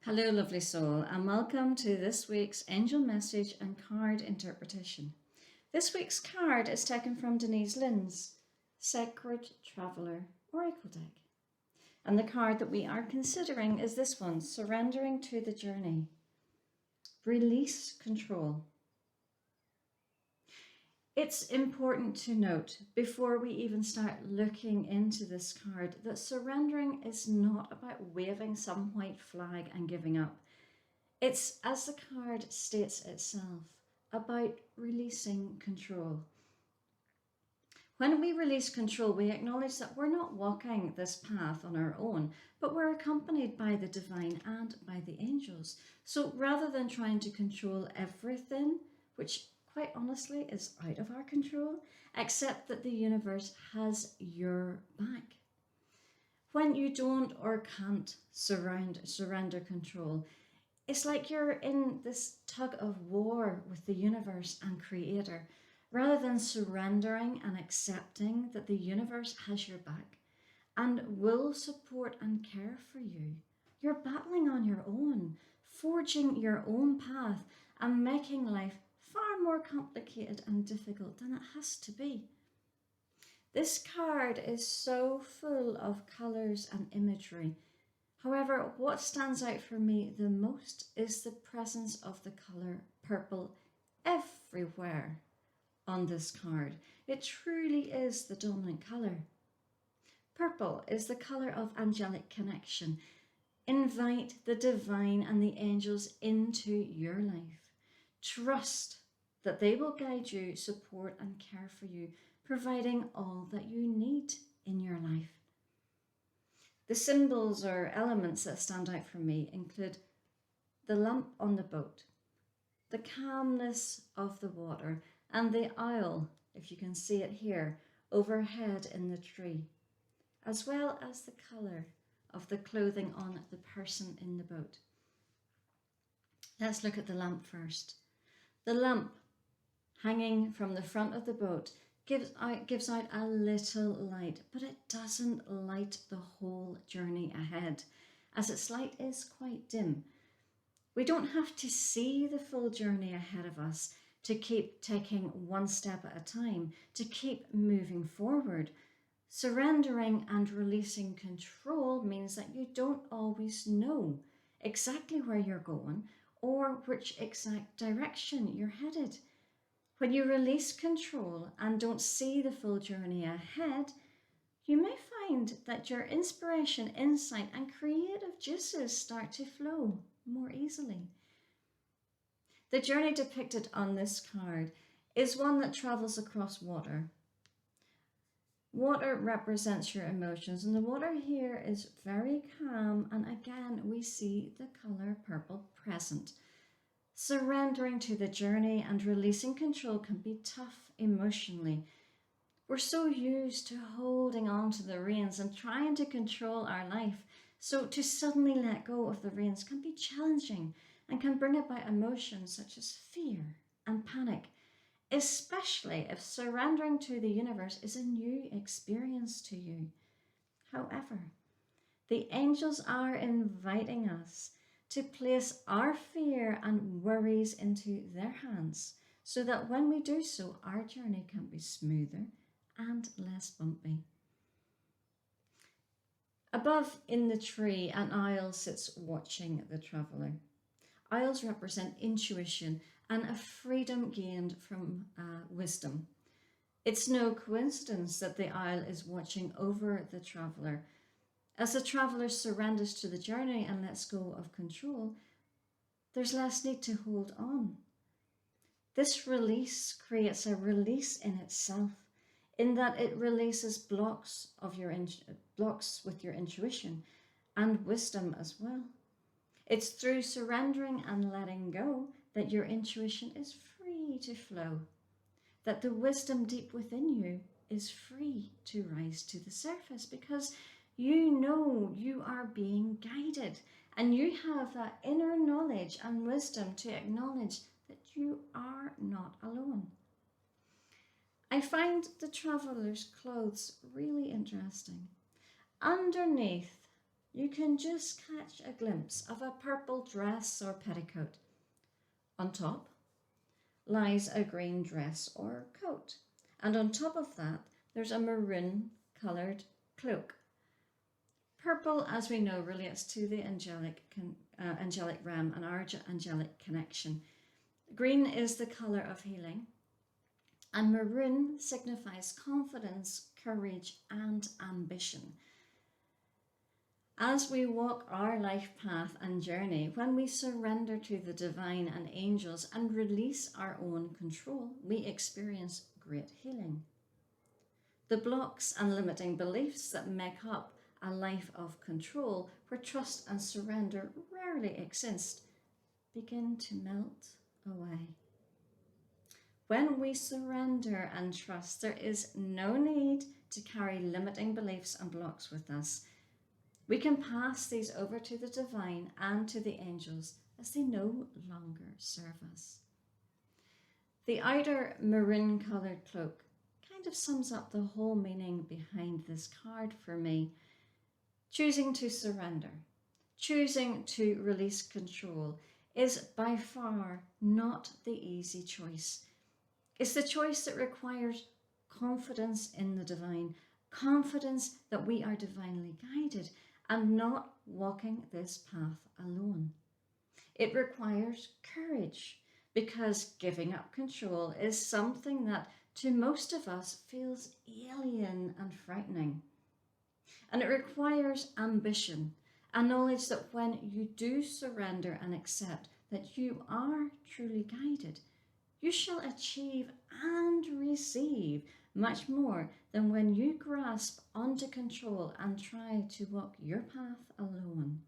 Hello, lovely soul, and welcome to this week's angel message and card interpretation. This week's card is taken from Denise Lynn's Sacred Traveler Oracle deck. And the card that we are considering is this one, Surrendering to the Journey. Release control. It's important to note before we even start looking into this card that surrendering is not about waving some white flag and giving up. It's, as the card states itself, about releasing control. When we release control, we acknowledge that we're not walking this path on our own, but we're accompanied by the divine and by the angels. So rather than trying to control everything, which quite honestly is out of our control, accept that the universe has your back. When you don't or can't surrender control, it's like you're in this tug of war with the universe and creator, rather than surrendering and accepting that the universe has your back and will support and care for you. You're battling on your own, forging your own path and making life far more complicated and difficult than it has to be. This card is so full of colours and imagery. However, what stands out for me the most is the presence of the colour purple everywhere on this card. It truly is the dominant colour. Purple is the colour of angelic connection. Invite the divine and the angels into your life. Trust that they will guide you, support and care for you, providing all that you need in your life. The symbols or elements that stand out for me include the lamp on the boat, the calmness of the water, and the owl, if you can see it here, overhead in the tree, as well as the colour of the clothing on the person in the boat. Let's look at the lamp first. The lamp hanging from the front of the boat gives out a little light, but it doesn't light the whole journey ahead, as its light is quite dim. We don't have to see the full journey ahead of us to keep taking one step at a time, to keep moving forward. Surrendering and releasing control means that you don't always know exactly where you're going or which exact direction you're headed. When you release control and don't see the full journey ahead, you may find that your inspiration, insight, and creative juices start to flow more easily. The journey depicted on this card is one that travels across water. Water represents your emotions, and the water here is very calm, and again we see the colour purple present. Surrendering to the journey and releasing control can be tough emotionally. We're so used to holding on to the reins and trying to control our life, so to suddenly let go of the reins can be challenging and can bring about emotions such as fear and panic, especially if surrendering to the universe is a new experience to you. However, the angels are inviting us to place our fear and worries into their hands so that when we do so, our journey can be smoother and less bumpy. Above in the tree, an owl sits watching the traveller. Owls represent intuition and a freedom gained from wisdom. It's no coincidence that the owl is watching over the traveller. As the traveller surrenders to the journey and lets go of control, there's less need to hold on. This release creates a release in itself, in that it releases blocks with your intuition and wisdom as well. It's through surrendering and letting go that your intuition is free to flow, that the wisdom deep within you is free to rise to the surface, because you know you are being guided and you have that inner knowledge and wisdom to acknowledge that you are not alone. I find the traveller's clothes really interesting. Underneath, you can just catch a glimpse of a purple dress or petticoat. On top lies a green dress or coat, and on top of that there's a maroon coloured cloak. Purple, as we know, relates to the angelic realm and our angelic connection. Green is the colour of healing, and maroon signifies confidence, courage, and ambition. As we walk our life path and journey, when we surrender to the divine and angels and release our own control, we experience great healing. The blocks and limiting beliefs that make up a life of control, where trust and surrender rarely exist, begin to melt away. When we surrender and trust, there is no need to carry limiting beliefs and blocks with us. We can pass these over to the divine and to the angels, as they no longer serve us. The outer maroon coloured cloak kind of sums up the whole meaning behind this card for me. Choosing to surrender, choosing to release control is by far not the easy choice. It's the choice that requires confidence in the divine, confidence that we are divinely guided and not walking this path alone. It requires courage, because giving up control is something that to most of us feels alien and frightening. And it requires ambition, a knowledge that when you do surrender and accept that you are truly guided, you shall achieve and receive much more than when you grasp onto control and try to walk your path alone.